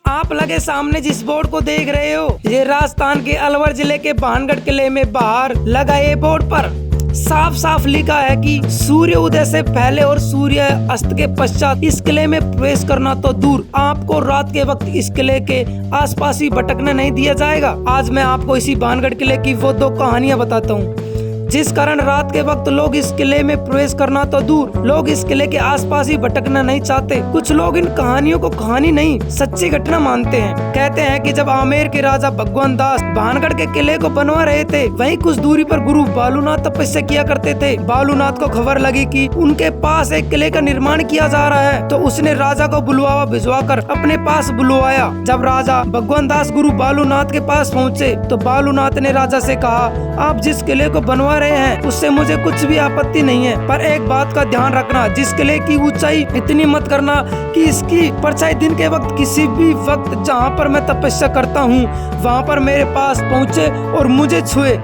आप लगे सामने जिस बोर्ड को देख रहे हो, ये राजस्थान के अलवर जिले के भानगढ़ किले में बाहर लगा ये बोर्ड पर साफ साफ लिखा है कि सूर्य उदय से पहले और सूर्य अस्त के पश्चात इस किले में प्रवेश करना तो दूर, आपको रात के वक्त इस किले के आसपास ही भटकने नहीं दिया जाएगा। आज मैं आपको इसी भानगढ़ किले की वो दो कहानियां बताता हूँ जिस कारण रात के वक्त लोग इस किले में प्रवेश करना तो दूर, लोग इस किले के आसपास ही भटकना नहीं चाहते। कुछ लोग इन कहानियों को कहानी नहीं सच्ची घटना मानते हैं। कहते हैं कि जब आमेर के राजा भगवान दास भानगढ़ के किले को बनवा रहे थे, वहीं कुछ दूरी पर गुरु बालूनाथ तपस्या किया करते थे। बालूनाथ को खबर लगी कि उनके पास एक किले का निर्माण किया जा रहा है, तो उसने राजा को बुलवावा भिजवाकर अपने पास बुलवाया। जब राजा भगवान दास गुरु बालूनाथ के पास पहुँचे तो बालूनाथ ने राजा से कहा, आप जिस किले को बनवा रहे हैं उससे मुझे कुछ भी आपत्ति नहीं है, पर एक बात का ध्यान रखना, जिस किले की ऊंचाई इतनी मत करना कि इसकी परछाई दिन के वक्त किसी भी वक्त जहां पर मैं तपस्या करता हूं वहां पर मेरे पास पहुंचे और मुझे छुए।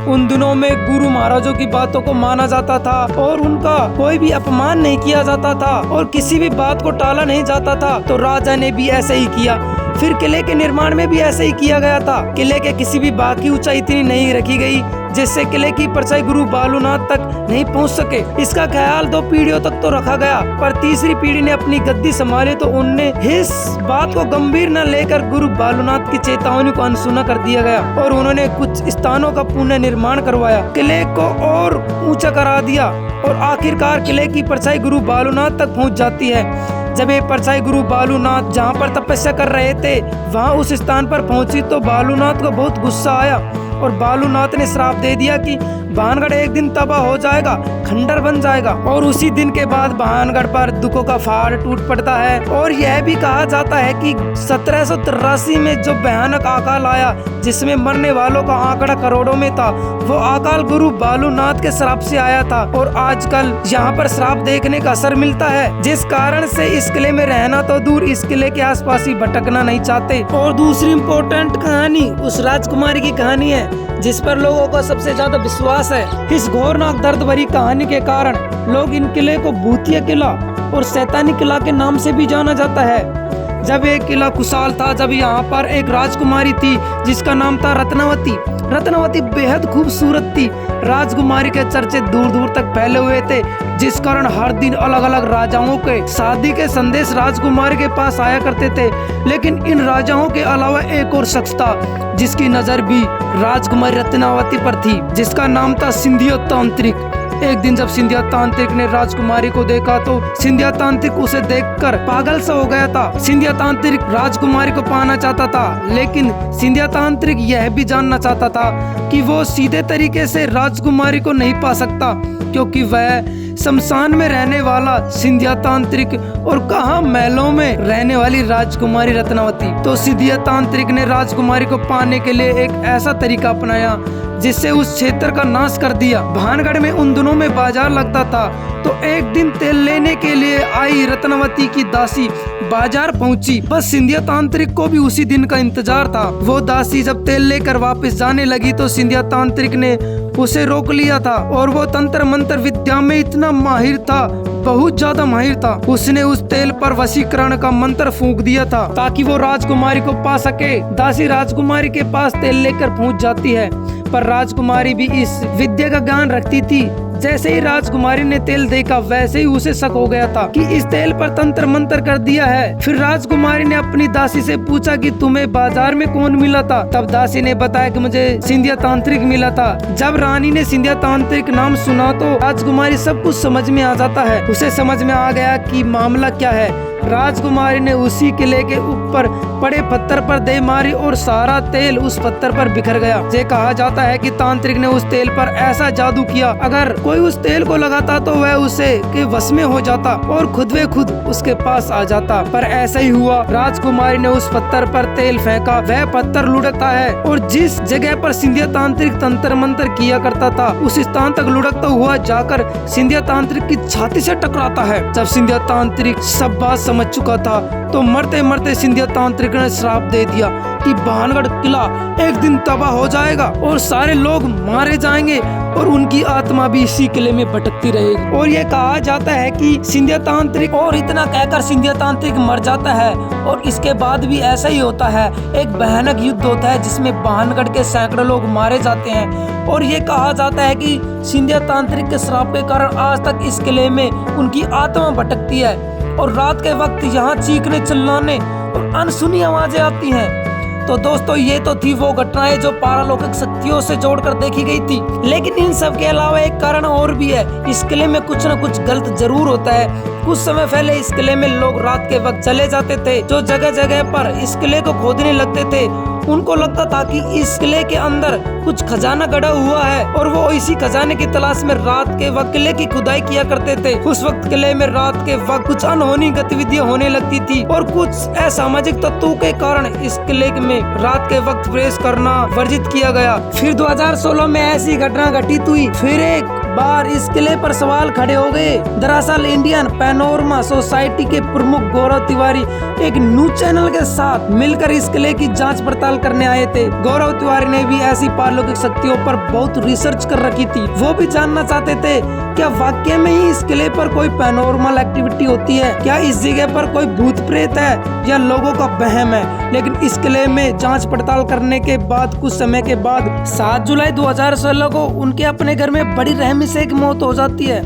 उन दिनों में गुरु महाराजों की बातों को माना जाता था और उनका कोई भी अपमान नहीं किया जाता था और किसी भी बात को टाला नहीं जाता था। तो राजा ने भी ऐसे ही किया। फिर किले के निर्माण में भी ऐसे ही किया गया था। किले के किसी भी भाग की ऊंचाई इतनी नहीं रखी गई जिससे किले की परछाई गुरु बालूनाथ तक नहीं पहुंच सके। इसका ख्याल 2 पीढ़ियों तक तो रखा गया, पर तीसरी पीढ़ी ने अपनी गद्दी संभाली तो उनने इस बात को गंभीर न लेकर गुरु बालूनाथ की चेतावनी को अनसुना कर दिया गया और उन्होंने कुछ स्थानों का पुनः निर्माण करवाया, किले को और ऊंचा करा दिया और आखिरकार किले की परछाई गुरु बालूनाथ तक पहुँच जाती है। जब ये परछाई गुरु बालूनाथ जहाँ पर तपस्या कर रहे थे वहाँ उस स्थान पर पहुंची तो बालूनाथ को बहुत गुस्सा आया और बालूनाथ ने श्राप दे दिया कि भानगढ़ एक दिन तबाह हो जाएगा, खंडर बन जाएगा। और उसी दिन के बाद भानगढ़ पर दुखों का पहाड़ टूट पड़ता है। और यह भी कहा जाता है कि 1783 में जो भयानक अकाल आया जिसमें मरने वालों का आंकड़ा करोड़ों में था, वो अकाल गुरु बालूनाथ के श्राप से आया था। और आजकल यहाँ पर श्राप देखने का असर मिलता है, जिस कारण से इस किले में रहना तो दूर, इस किले के आसपास ही भटकना नहीं चाहते। और दूसरी इम्पोर्टेंट कहानी उस राजकुमारी की कहानी है जिस पर लोगों का सबसे ज्यादा विश्वास है। इस घोरनाक दर्द भरी कहानी के कारण लोग इन किले को भूतिया किला और शैतानी किला के नाम से भी जाना जाता है। जब एक किला खुशहाल था, जब यहाँ पर एक राजकुमारी थी जिसका नाम था रत्नावती। रत्नावती बेहद खूबसूरत थी। राजकुमारी के चर्चे दूर दूर तक फैले हुए थे, जिस कारण हर दिन अलग अलग राजाओं के शादी के संदेश राजकुमारी के पास आया करते थे। लेकिन इन राजाओं के अलावा एक और शख्स था जिसकी नजर भी राजकुमारी रत्नावती पर थी, जिसका नाम था सिंधिया तांत्रिक। एक दिन जब सिंधिया तांत्रिक ने राजकुमारी को देखा तो सिंधिया तांत्रिक उसे देखकर पागल सा हो गया था। सिंधिया तांत्रिक राजकुमारी को पाना चाहता था, लेकिन सिंधिया तांत्रिक यह भी जानना चाहता था कि वो सीधे तरीके से राजकुमारी को नहीं पा सकता, क्योंकि वह शमशान में रहने वाला सिंधिया तांत्रिक और कहाँ महलों में रहने वाली राजकुमारी रत्नावती। तो सिंधिया तांत्रिक ने राजकुमारी को पाने के लिए एक ऐसा तरीका अपनाया जिससे उस क्षेत्र का नाश कर दिया। भानगढ़ में उन दिनों में बाजार लगता था, तो एक दिन तेल लेने के लिए आई रत्नावती की दासी बाजार पहुंची। बस सिंधिया तांत्रिक को भी उसी दिन का इंतजार था। वो दासी जब तेल लेकर वापस जाने लगी तो सिंधिया तांत्रिक ने उसे रोक लिया था और वो तंत्र मंत्र विद्या में इतना माहिर था, बहुत ज्यादा माहिर था। उसने उस तेल पर वशीकरण का मंत्र फूंक दिया था ताकि वो राजकुमारी को पा सके। दासी राजकुमारी के पास तेल लेकर पहुंच जाती है, पर राजकुमारी भी इस विद्या का ज्ञान रखती थी। जैसे ही राजकुमारी ने तेल देखा वैसे ही उसे शक हो गया था कि इस तेल पर तंत्र मंत्र कर दिया है। फिर राजकुमारी ने अपनी दासी से पूछा कि तुम्हें बाजार में कौन मिला था। तब दासी ने बताया कि मुझे सिंधिया तांत्रिक मिला था। जब रानी ने सिंधिया तांत्रिक नाम सुना तो राजकुमारी सब कुछ समझ में आ जाता है। उसे समझ में आ गया कि मामला क्या है। राजकुमारी ने उसी किले के ऊपर पड़े पत्थर पर दे मारी और सारा तेल उस पत्थर पर बिखर गया। ये कहा जाता है कि तांत्रिक ने उस तेल पर ऐसा जादू किया, अगर कोई उस तेल को लगाता तो वह उसे के वश में हो जाता और खुद वे खुद उसके पास आ जाता। पर ऐसा ही हुआ। राजकुमारी ने उस पत्थर पर तेल फेंका, वह पत्थर लुढ़कता है और जिस जगह पर सिंधिया तांत्रिक तंत्र मंत्र किया करता था उस स्थान तक लुढ़कता हुआ जाकर सिंधिया तांत्रिक की छाती से टकराता है। जब सिंधिया तांत्रिक सब बात समझ चुका था तो मरते मरते सिंधिया तांत्रिक ने श्राप दे दिया कि भानगढ़ किला एक दिन तबाह हो जाएगा और सारे लोग मारे जाएंगे और उनकी आत्मा भी इसी किले में भटकती रहेगी। और ये कहा जाता है कि सिंधिया तांत्रिक, और इतना कहकर सिंधिया तांत्रिक मर जाता है। और इसके बाद भी ऐसा ही होता है, एक भयानक युद्ध होता है जिसमें भानगढ़ के सैकड़ों लोग मारे जाते हैं। और ये कहा जाता है कि सिंधिया तांत्रिक के श्राप के कारण आज तक इस किले में उनकी आत्मा भटकती है और रात के वक्त यहाँ चीखने चिल्लाने और अनसुनी आवाजें आती हैं। तो दोस्तों, ये तो थी वो घटनाएं जो पारालौकिक शक्तियों से जोड़कर देखी गई थी। लेकिन इन सब के अलावा एक कारण और भी है, इस किले में कुछ न कुछ गलत जरूर होता है। कुछ समय पहले इस किले में लोग रात के वक्त चले जाते थे, जो जगह जगह पर इस किले को खोदने लगते थे। उनको लगता था कि इस किले के अंदर कुछ खजाना गड़ा हुआ है और वो इसी खजाने की तलाश में रात के वक्त किले की खुदाई किया करते थे। उस वक्त किले में रात के वक्त कुछ अनहोनी गतिविधियां होने लगती थी और कुछ असामाजिक तत्वों के कारण इस किले में रात के वक्त प्रवेश करना वर्जित किया गया। फिर 2016 में ऐसी घटना घटित हुई। फिर एक बार इस किले पर सवाल खड़े हो गए। दरअसल इंडियन पैनोरमा सोसाइटी के प्रमुख गौरव तिवारी एक न्यूज चैनल के साथ मिलकर इस किले की जांच पड़ताल करने आए थे। गौरव तिवारी ने भी ऐसी पारलौकिक शक्तियों पर बहुत रिसर्च कर रखी थी। वो भी जानना चाहते थे क्या वाकई में ही इस किले पर कोई पैनोर्मल एक्टिविटी होती है, क्या इस जगह पर कोई भूत प्रेत है या लोगों का वहम है। लेकिन इस किले में जांच पड़ताल करने के बाद कुछ समय के बाद 7 जुलाई 2016 को उनके अपने घर में बड़ी रहमी से एक मौत हो जाती है।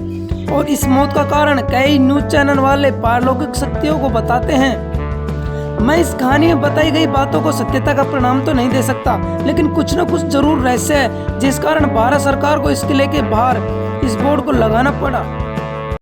और इस मौत का कारण कई न्यूज चैनल वाले पारलौकिक शक्तियों को बताते हैं। मैं इस कहानी में बताई गई बातों को सत्यता का प्रमाण तो नहीं दे सकता, लेकिन कुछ न कुछ जरूर रहस्य है जिस कारण भारत सरकार को इस किले के बाहर इस बोर्ड को लगाना पड़ा।